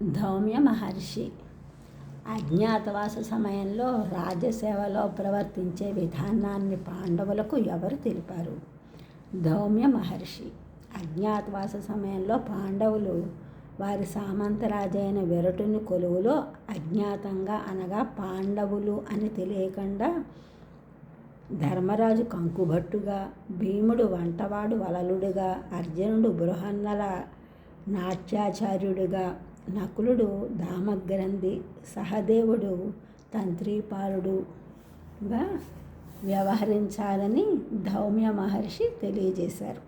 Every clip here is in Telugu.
ధౌమ్య మహర్షి అజ్ఞాతవాస సమయంలో రాజసేవలో ప్రవర్తించే విధానాన్ని పాండవులకు ఎవరు తెలిపారు? ధౌమ్య మహర్షి అజ్ఞాతవాస సమయంలో పాండవులు వారి సామంతరాజైన విరటుని కొలువులో అజ్ఞాతంగా అనగా పాండవులు అని తెలియకుండా ధర్మరాజు కంకుభట్టుగా, భీముడు వంటవాడు వలలుడుగా, అర్జునుడు బృహన్నల నాట్యాచార్యుడిగా, నకులుడు దామగ్రంథి, సహదేవుడు తంత్రీపాలుడుగా వ్యవహరించాలని ధౌమ్య మహర్షి తెలియజేశారు.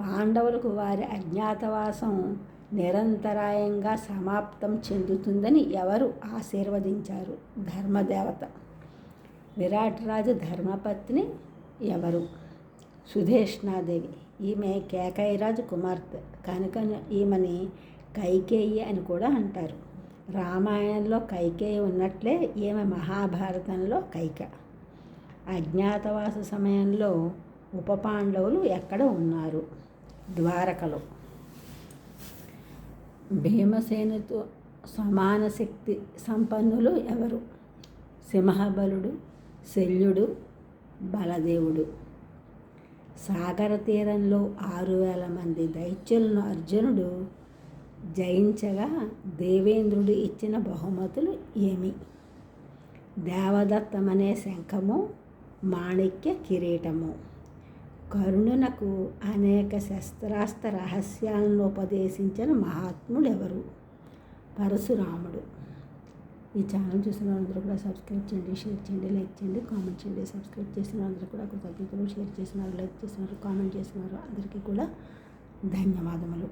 పాండవులకు వారి అజ్ఞాతవాసం నిరంతరాయంగా సమాప్తం చెందుతుందని ఎవరు ఆశీర్వదించారు? ధర్మదేవత. విరాటరాజు ధర్మపత్ని ఎవరు? సుధేష్ణాదేవి. ఈమె కేకయరాజు కుమార్తె కనుక ఈమెని కైకేయి అని కూడా అంటారు. రామాయణంలో కైకేయి ఉన్నట్లే ఈమె మహాభారతంలో కైక. అజ్ఞాతవాస సమయంలో ఉప పాండవులు ఎక్కడ ఉన్నారు? ద్వారకలో. భీమసేనుతో సమాన శక్తి సంపన్నులు ఎవరు? సింహబలుడు, శల్యుడు, బలదేవుడు. సాగర తీరంలో 6,000 మంది దైత్యులను అర్జునుడు జయించగా దేవేంద్రుడు ఇచ్చిన బహుమతులు ఏమి? దేవదత్తమనే శంఖము, మాణిక్య కిరీటము. కర్ణునకు అనేక శస్త్రాస్త్ర రహస్యాలను ఉపదేశించిన మహాత్ముడు ఎవరు? పరశురాముడు. ఈ ఛానల్ చూసిన అందరూ కూడా సబ్స్క్రైబ్ చేయండి, షేర్ చేయండి, లైక్ చేయండి, కామెంట్ చేయండి. సబ్స్క్రైబ్ చేసిన అందరూ కూడా కృతజ్ఞతలు. షేర్ చేసినారు, లైక్ చేసినారు, కామెంట్ చేసినారు అందరికీ కూడా ధన్యవాదములు.